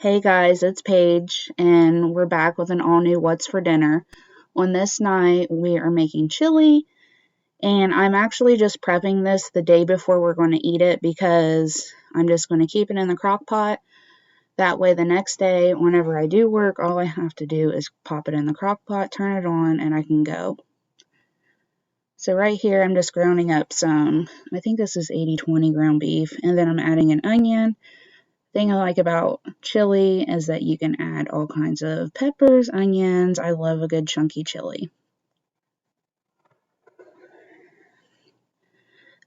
Hey guys, it's Paige, and we're back with an all new What's for Dinner. On this night, we are making chili, and I'm actually just prepping this the day before we're going to eat it because I'm just going to keep it in the crock pot. That way, the next day, whenever I do work, all I have to do is pop it in the crock pot, turn it on, and I can go. So, right here, I'm just grounding up I think this is 80/20 ground beef, and then I'm adding an onion. Thing I like about chili is that you can add all kinds of peppers, onions. I love a good chunky chili.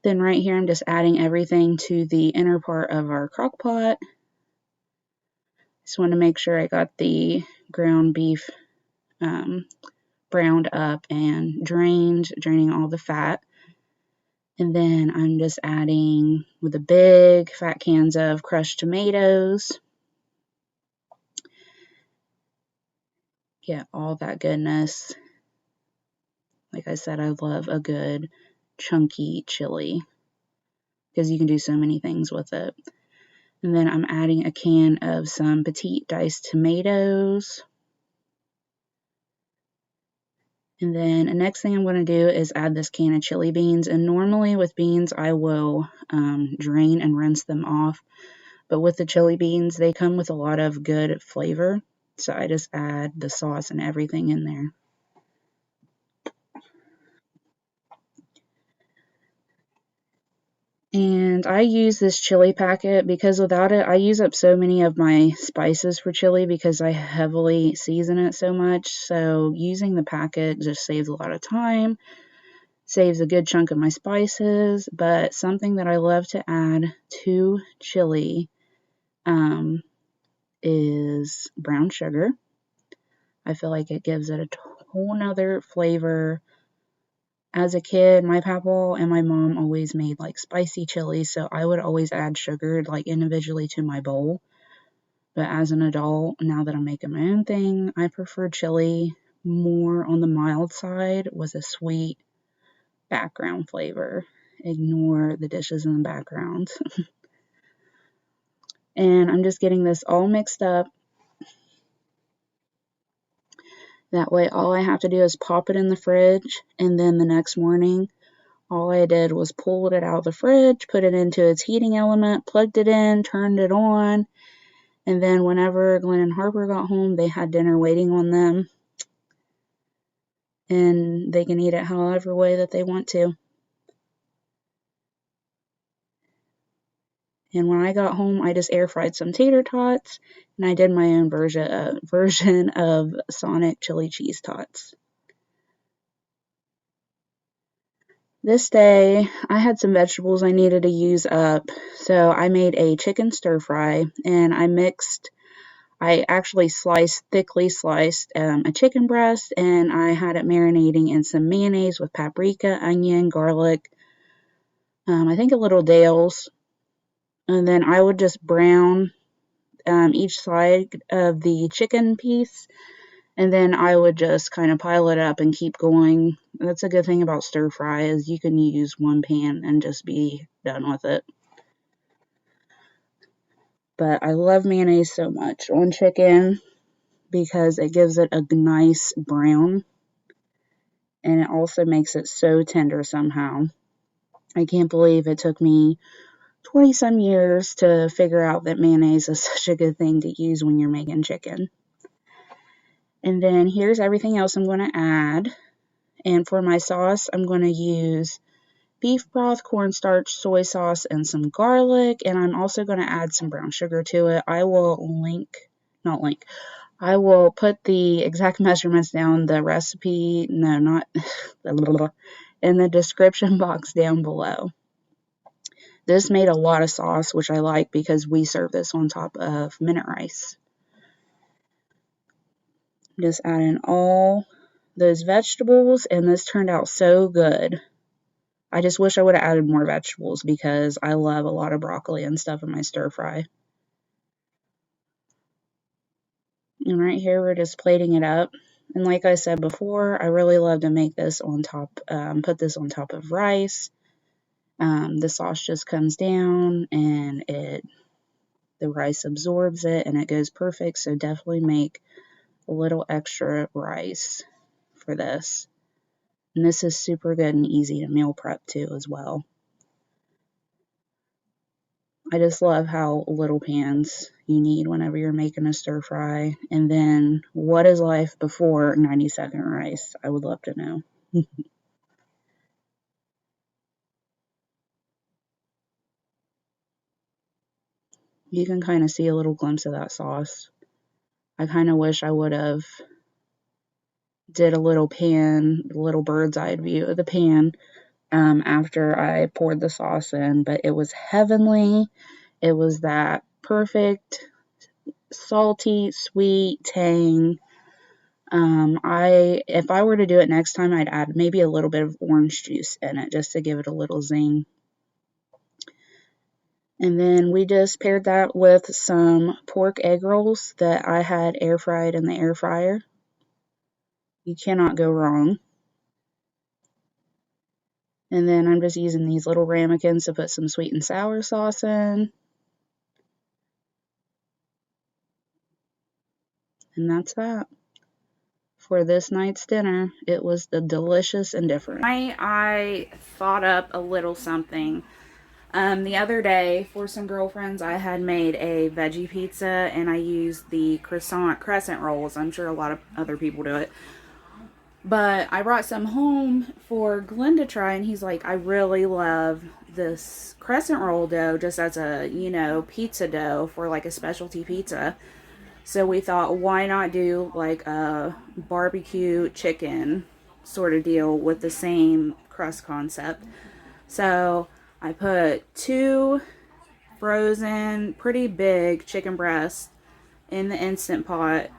Then right here, I'm just adding everything to the inner part of our crock pot. Just want to make sure I got the ground beef browned up and draining all the fat. And then I'm just adding with the big fat cans of crushed tomatoes. Get all that goodness. Like I said, I love a good chunky chili because you can do so many things with it. And then I'm adding a can of some petite diced tomatoes. And then the next thing I'm going to do is add this can of chili beans. And normally with beans, I will drain and rinse them off. But with the chili beans, they come with a lot of good flavor. So I just add the sauce and everything in there. And I use this chili packet because without it, I use up so many of my spices for chili because I heavily season it so much. So using the packet just saves a lot of time, saves a good chunk of my spices. But something that I love to add to chili is brown sugar. I feel like it gives it a whole nother flavor. As a kid, my papa and my mom always made like spicy chili, so I would always add sugar like individually to my bowl. But as an adult, now that I'm making my own thing, I prefer chili more on the mild side with a sweet background flavor. Ignore the dishes in the background. And I'm just getting this all mixed up. That way, all I have to do is pop it in the fridge, and then the next morning, all I did was pulled it out of the fridge, put it into its heating element, plugged it in, turned it on, and then whenever Glenn and Harper got home, they had dinner waiting on them, and they can eat it however way that they want to. And when I got home, I just air fried some tater tots, and I did my own version of Sonic chili cheese tots. This day, I had some vegetables I needed to use up, so I made a chicken stir fry, and I actually thickly sliced a chicken breast, and I had it marinating in some mayonnaise with paprika, onion, garlic, I think a little Dale's, and then I would just brown each side of the chicken piece, and then I would just kind of pile it up and keep going. That's a good thing about stir fry is you can use one pan and just be done with it. But I love mayonnaise so much on chicken because it gives it a nice brown, and it also makes it so tender somehow. I can't believe it took me 20 some years to figure out that mayonnaise is such a good thing to use when you're making chicken. And then here's everything else I'm going to add. And for my sauce, I'm going to use beef broth, cornstarch, soy sauce, and some garlic. And I'm also going to add some brown sugar to it. I will put the exact measurements down, the recipe, in the description box down below. This made a lot of sauce, which I like because we serve this on top of minute rice. Just adding all those vegetables, and this turned out so good. I just wish I would have added more vegetables because I love a lot of broccoli and stuff in my stir fry. And right here, we're just plating it up. And like I said before, I really love to make this on top, put this on top of rice. The sauce just comes down and it the rice absorbs it and it goes perfect. So definitely make a little extra rice for this. And this is super good and easy to meal prep too as well. I just love how little pans you need whenever you're making a stir fry. And then what is life before 90-second rice? I would love to know. You can kind of see a little glimpse of that sauce. I kind of wish I would have did a little bird's eye view of the pan after I poured the sauce in, but it was heavenly. It was that perfect, salty, sweet tang. If I were to do it next time, I'd add maybe a little bit of orange juice in it just to give it a little zing. And then we just paired that with some pork egg rolls that I had air fried in the air fryer. You cannot go wrong. And then I'm just using these little ramekins to put some sweet and sour sauce in. And that's that. For this night's dinner, it was the delicious and different. I thought up a little something. The other day, for some girlfriends, I had made a veggie pizza, and I used the crescent rolls. I'm sure a lot of other people do it. But I brought some home for Glenn to try, and he's like, I really love this crescent roll dough just as a, pizza dough for like a specialty pizza. So we thought, why not do like a barbecue chicken sort of deal with the same crust concept. So I put 2 frozen, pretty big chicken breasts in the Instant Pot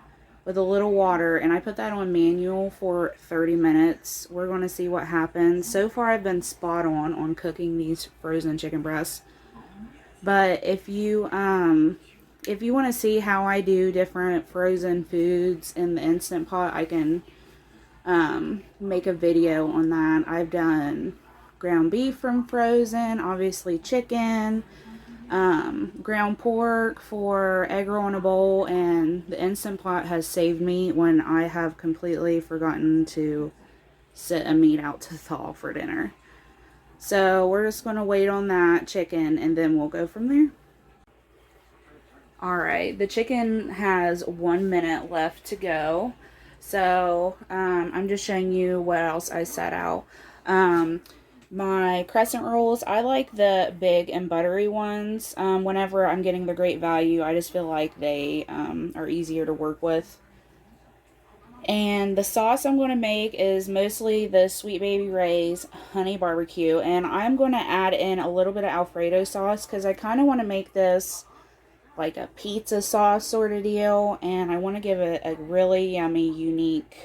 with a little water, and I put that on manual for 30 minutes. We're going to see what happens. So far I've been spot on cooking these frozen chicken breasts. But if you want to see how I do different frozen foods in the Instant Pot, I can make a video on that. I've done ground beef from frozen, obviously chicken, ground pork for egg roll in a bowl, and the Instant Pot has saved me when I have completely forgotten to set a meat out to thaw for dinner. So we're just going to wait on that chicken and then we'll go from there. Alright, the chicken has 1 minute left to go. So I'm just showing you what else I set out. My crescent rolls, I like the big and buttery ones. Whenever I'm getting the great value, I just feel like they are easier to work with. And the sauce I'm going to make is mostly the Sweet Baby Ray's honey barbecue. And I'm going to add in a little bit of Alfredo sauce because I kind of want to make this like a pizza sauce sort of deal. And I want to give it a really yummy, unique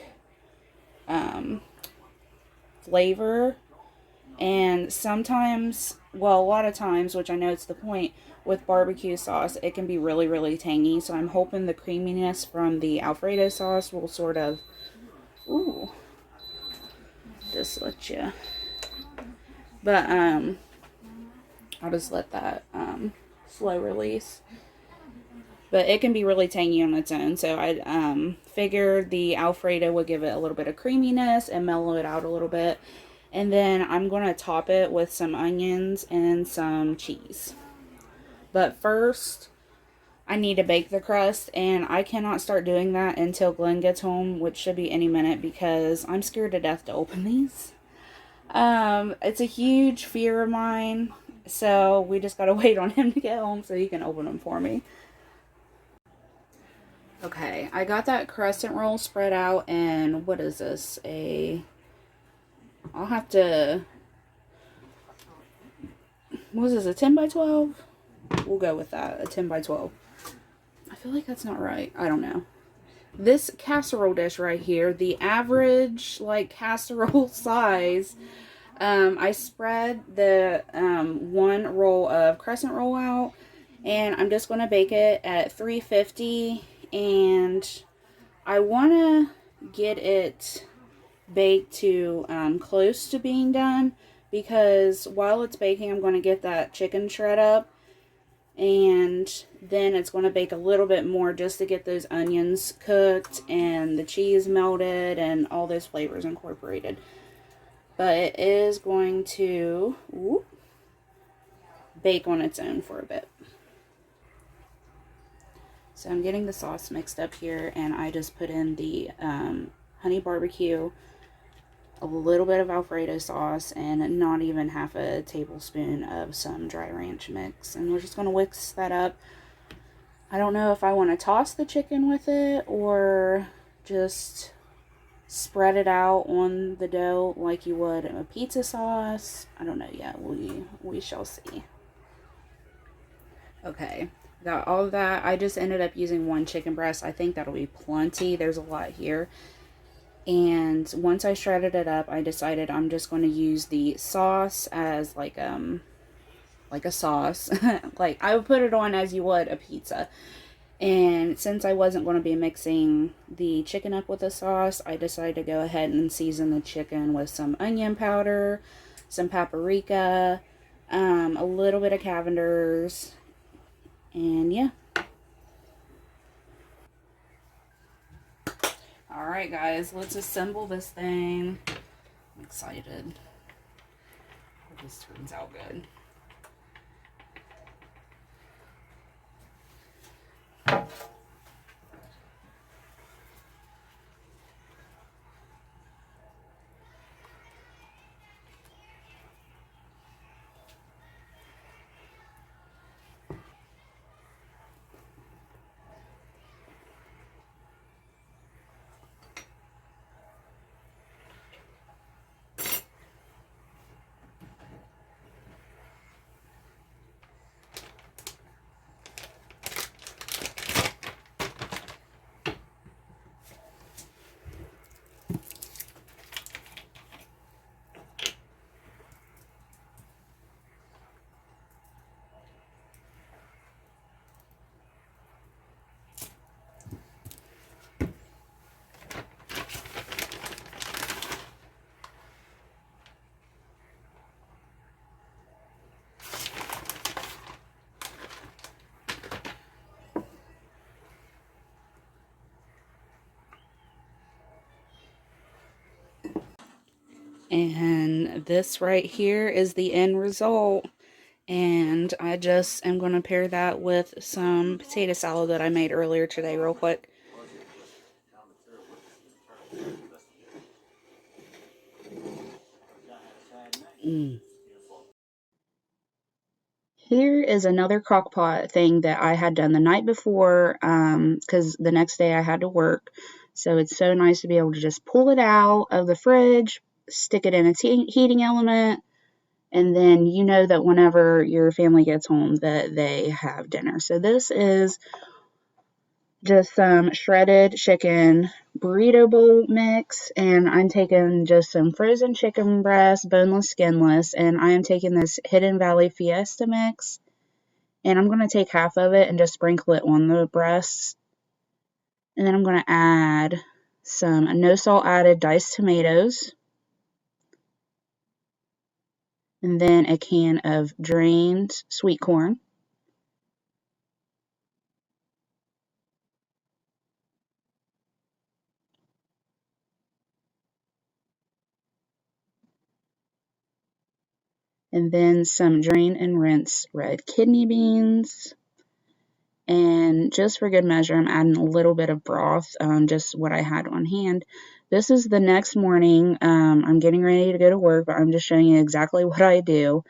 flavor. And sometimes, well, a lot of times, which I know it's the point, with barbecue sauce, it can be really, really tangy. So I'm hoping the creaminess from the Alfredo sauce will sort of, just let you, but, I'll just let that, slow release. But it can be really tangy on its own. So I, figured the Alfredo would give it a little bit of creaminess and mellow it out a little bit. And then I'm going to top it with some onions and some cheese. But first, I need to bake the crust, and I cannot start doing that until Glenn gets home, which should be any minute, because I'm scared to death to open these. It's a huge fear of mine, so we just gotta wait on him to get home so he can open them for me. Okay, I got that crescent roll spread out, and what is this? I'll have to, what is this, a 10 by 12? We'll go with that, a 10 by 12. I feel like that's not right. I don't know. This casserole dish right here, the average, like, casserole size, I spread the 1 roll of crescent roll out, and I'm just going to bake it at 350, and I want to get it baked to close to being done, because while it's baking, I'm going to get that chicken shred up. And then it's going to bake a little bit more just to get those onions cooked and the cheese melted and all those flavors incorporated. But it is going to bake on its own for a bit. So I'm getting the sauce mixed up here, and I just put in the honey barbecue, a little bit of Alfredo sauce, and not even half a tablespoon of some dry ranch mix. And we're just going to whisk that up. I don't know if I want to toss the chicken with it or just spread it out on the dough like you would a pizza sauce. I don't know yet. We shall see. Okay, got all of that. I just ended up using one chicken breast. I think that'll be plenty. There's a lot here. And once I shredded it up, I decided I'm just going to use the sauce as like a sauce. Like I would put it on as you would a pizza. And since I wasn't going to be mixing the chicken up with the sauce, I decided to go ahead and season the chicken with some onion powder, some paprika, a little bit of Cavender's, and yeah. Alright guys, let's assemble this thing. I'm excited. Hope this turns out good. And this right here is the end result. And I just am going to pair that with some potato salad that I made earlier today real quick. Here is another Crockpot thing that I had done the night before, because the next day I had to work. So it's so nice to be able to just pull it out of the fridge, stick it in a heating element, and then you know that whenever your family gets home that they have dinner. So this is just some shredded chicken burrito bowl mix, and I'm taking just some frozen chicken breast, boneless, skinless, and I am taking this Hidden Valley Fiesta mix, and I'm going to take half of it and just sprinkle it on the breasts, and then I'm going to add some no salt added diced tomatoes, and then a can of drained sweet corn. And then some drain and rinse red kidney beans. And just for good measure, I'm adding a little bit of broth, just what I had on hand. This is the next morning. I'm getting ready to go to work, but I'm just showing you exactly what I do.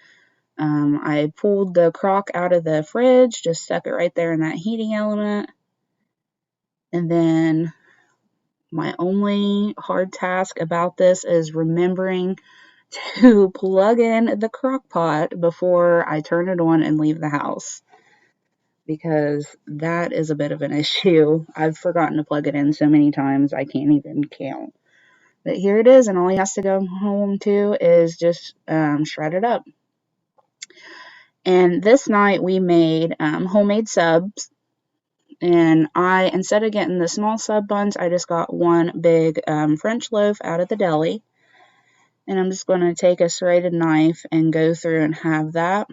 I pulled the crock out of the fridge, just stuck it right there in that heating element. And then my only hard task about this is remembering to plug in the crock pot before I turn it on and leave the house, because that is a bit of an issue. I've forgotten to plug it in so many times I can't even count. But here it is, and all he has to go home to is just shred it up. And this night we made homemade subs, and instead of getting the small sub buns, I just got one big French loaf out of the deli. And I'm just going to take a serrated knife and go through and have that.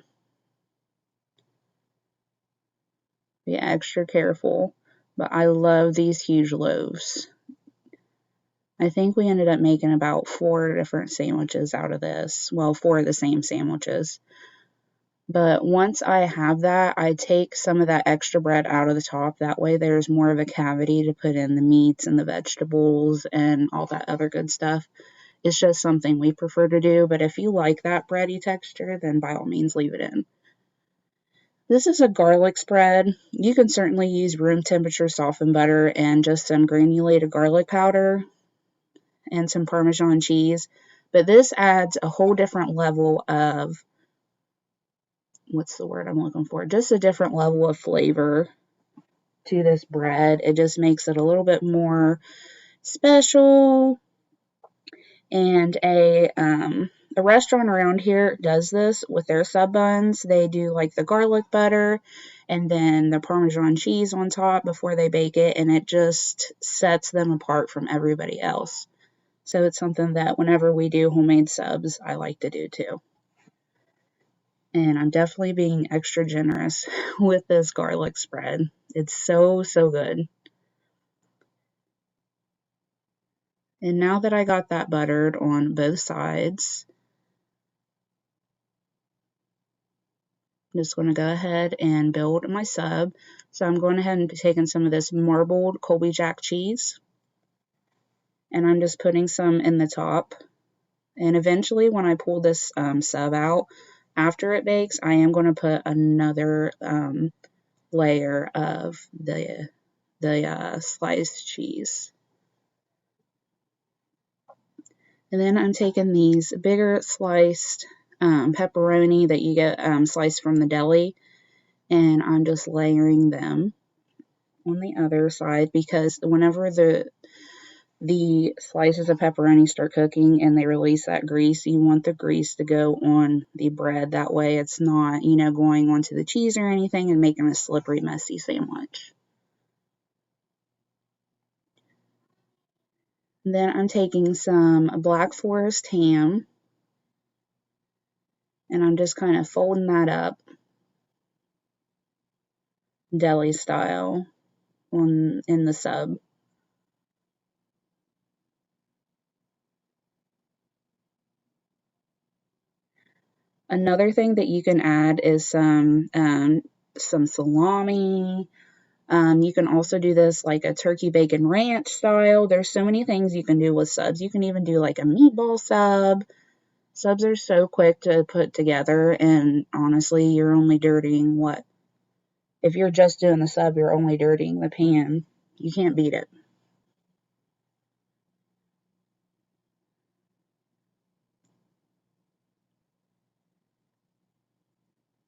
Be extra careful. But I love these huge loaves. I think we ended up making about 4 different sandwiches out of this. Well, 4 of the same sandwiches. But once I have that, I take some of that extra bread out of the top. That way there's more of a cavity to put in the meats and the vegetables and all that other good stuff. It's just something we prefer to do. But if you like that bready texture, then by all means leave it in. This is a garlic spread. You can certainly use room temperature softened butter and just some granulated garlic powder and some Parmesan cheese. But this adds a whole different level of, what's the word I'm looking for? Just a different level of flavor to this bread. It just makes it a little bit more special. And a restaurant around here does this with their sub buns. They do like the garlic butter and then the Parmesan cheese on top before they bake it, and it just sets them apart from everybody else. So it's something that whenever we do homemade subs, I like to do too. And I'm definitely being extra generous with this garlic spread. It's so, so good. And now that I got that buttered on both sides, I'm just going to go ahead and build my sub. So I'm going ahead and taking some of this marbled Colby Jack cheese. And I'm just putting some in the top. And eventually when I pull this sub out, after it bakes, I am going to put another layer of the sliced cheese. And then I'm taking these bigger sliced pepperoni that you get sliced from the deli, and I'm just layering them on the other side, because whenever the slices of pepperoni start cooking and they release that grease, you want the grease to go on the bread. That way it's not, going onto the cheese or anything and making a slippery, messy sandwich. Then I'm taking some Black Forest ham, and I'm just kind of folding that up deli style in the sub. Another thing that you can add is some salami. You can also do this like a turkey bacon ranch style. There's so many things you can do with subs. You can even do like a meatball sub. Subs are so quick to put together, and honestly, you're only dirtying what? If you're just doing the sub, you're only dirtying the pan. You can't beat it.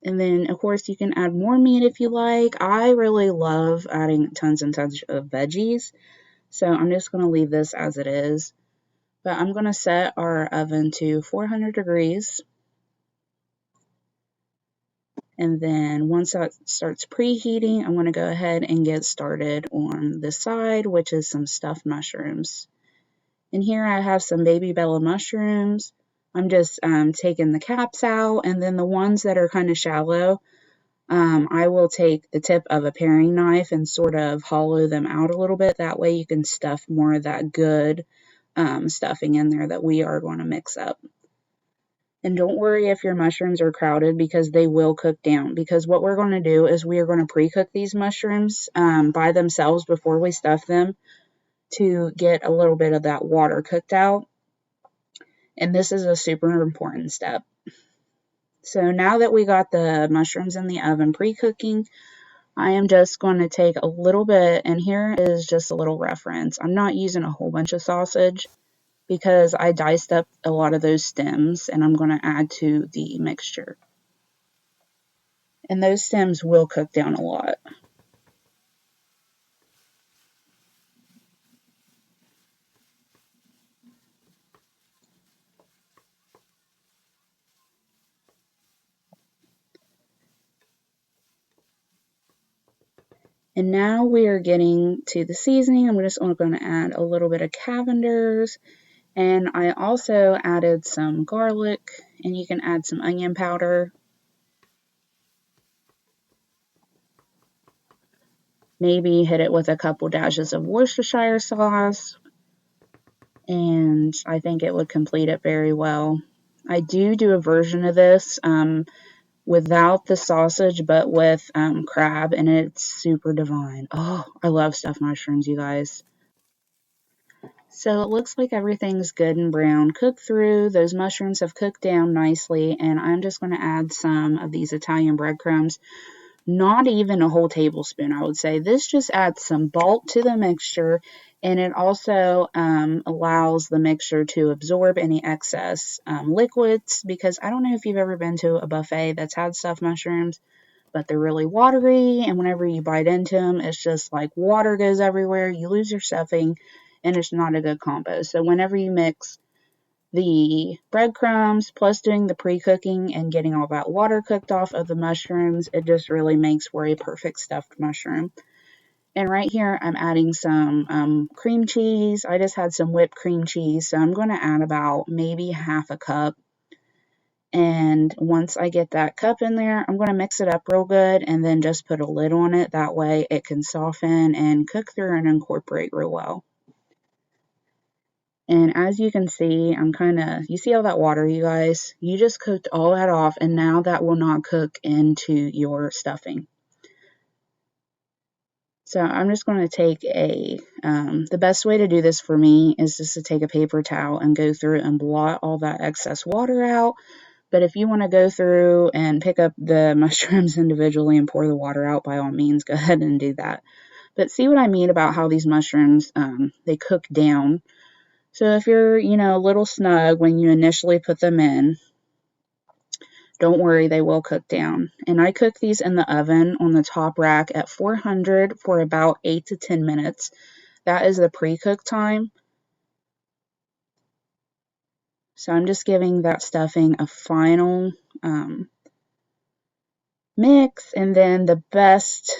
And then, of course, you can add more meat if you like. I really love adding tons and tons of veggies, so I'm just going to leave this as it is. But I'm going to set our oven to 400 degrees. And then once that starts preheating, I'm going to go ahead and get started on the side, which is some stuffed mushrooms. And here I have some baby Bella mushrooms. I'm just taking the caps out, and then the ones that are kind of shallow, I will take the tip of a paring knife and sort of hollow them out a little bit. That way you can stuff more of that good stuffing in there that we are going to mix up. And don't worry if your mushrooms are crowded, because they will cook down. Because what we're going to do is we are going to pre-cook these mushrooms by themselves before we stuff them to get a little bit of that water cooked out. And this is a super important step. So now that we got the mushrooms in the oven pre-cooking, I am just going to take a little bit, and here is just a little reference. I'm not using a whole bunch of sausage because I diced up a lot of those stems, and I'm going to add to the mixture. And those stems will cook down a lot. And now we are getting to the seasoning. I'm just going to add a little bit of Cavender's. And I also added some garlic, and you can add some onion powder. Maybe hit it with a couple dashes of Worcestershire sauce, and I think it would complete it very well. I do a version of this without the sausage, but with crab, and it's super divine. Oh, I love stuffed mushrooms, you guys. So it looks like everything's good and brown. Cooked through, those mushrooms have cooked down nicely, and I'm just going to add some of these Italian breadcrumbs. Not even a whole tablespoon, I would say. This just adds some bulk to the mixture, and it also allows the mixture to absorb any excess liquids, because I don't know if you've ever been to a buffet that's had stuffed mushrooms, but they're really watery, and whenever you bite into them, it's just like water goes everywhere. You lose your stuffing, and it's not a good combo. So whenever you mix the breadcrumbs plus doing the pre-cooking and getting all that water cooked off of the mushrooms, it just really makes for a perfect stuffed mushroom. And right here, I'm adding some cream cheese. I just had some whipped cream cheese, so I'm going to add about maybe half a cup. And once I get that cup in there, I'm going to mix it up real good and then just put a lid on it. That way it can soften and cook through and incorporate real well. And as you can see, you see all that water, you guys? You just cooked all that off, and now that will not cook into your stuffing. So I'm just going to take the best way to do this for me is just to take a paper towel and go through and blot all that excess water out. But if you want to go through and pick up the mushrooms individually and pour the water out, by all means, go ahead and do that. But see what I mean about how these mushrooms, they cook down. So if you're, a little snug when you initially put them in, don't worry, they will cook down. And I cook these in the oven on the top rack at 400 for about 8 to 10 minutes. That is the pre-cook time. So I'm just giving that stuffing a final mix, and then the best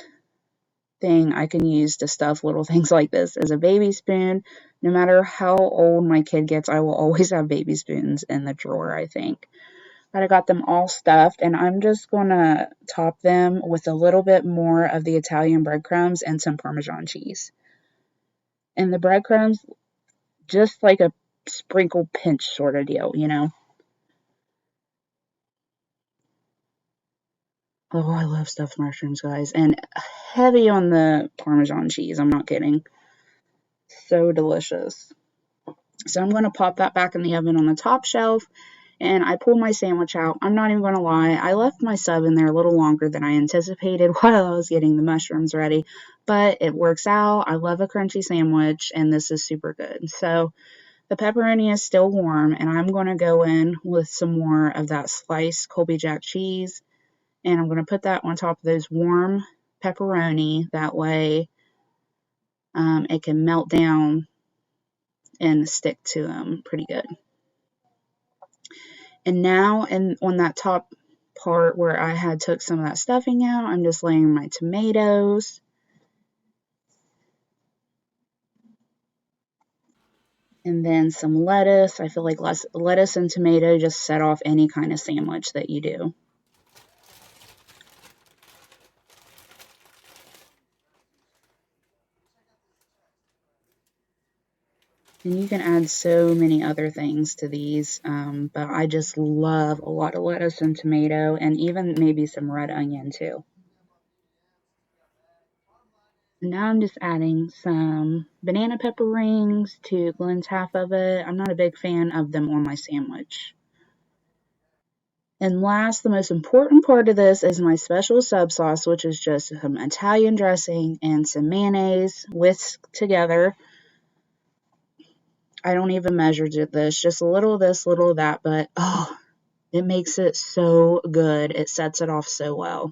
thing I can use to stuff little things like this is a baby spoon. No matter how old my kid gets, I will always have baby spoons in the drawer, I think. But I got them all stuffed, and I'm just going to top them with a little bit more of the Italian breadcrumbs and some Parmesan cheese. And the breadcrumbs, just like a sprinkle pinch sort of deal, Oh, I love stuffed mushrooms, guys. And heavy on the Parmesan cheese. I'm not kidding. So delicious. So I'm going to pop that back in the oven on the top shelf. And I pulled my sandwich out. I'm not even going to lie. I left my sub in there a little longer than I anticipated while I was getting the mushrooms ready. But it works out. I love a crunchy sandwich, and this is super good. So the pepperoni is still warm, and I'm going to go in with some more of that sliced Colby Jack cheese. And I'm going to put that on top of those warm pepperoni. That way it can melt down and stick to them pretty good. And now, on that top part where I had took some of that stuffing out, I'm just laying my tomatoes. And then some lettuce. I feel like lettuce and tomato just set off any kind of sandwich that you do. And you can add so many other things to these, but I just love a lot of lettuce and tomato, and even maybe some red onion too. Now I'm just adding some banana pepper rings to Glenn's half of it. I'm not a big fan of them on my sandwich. And last, the most important part of this is my special sub sauce, which is just some Italian dressing and some mayonnaise whisked together. I don't even measure this, just a little of this, little of that, but oh, it makes it so good. It sets it off so well.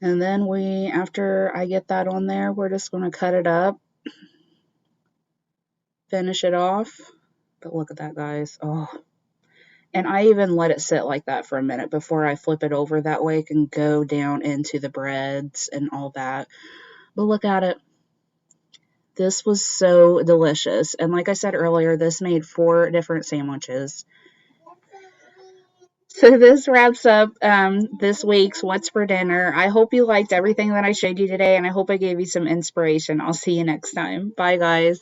And then after I get that on there, we're just going to cut it up, finish it off. But look at that, guys. Oh, and I even let it sit like that for a minute before I flip it over. That way it can go down into the breads and all that. But look at it. This was so delicious. And like I said earlier, this made 4 different sandwiches. So this wraps up this week's What's for Dinner. I hope you liked everything that I showed you today, and I hope I gave you some inspiration. I'll see you next time. Bye, guys.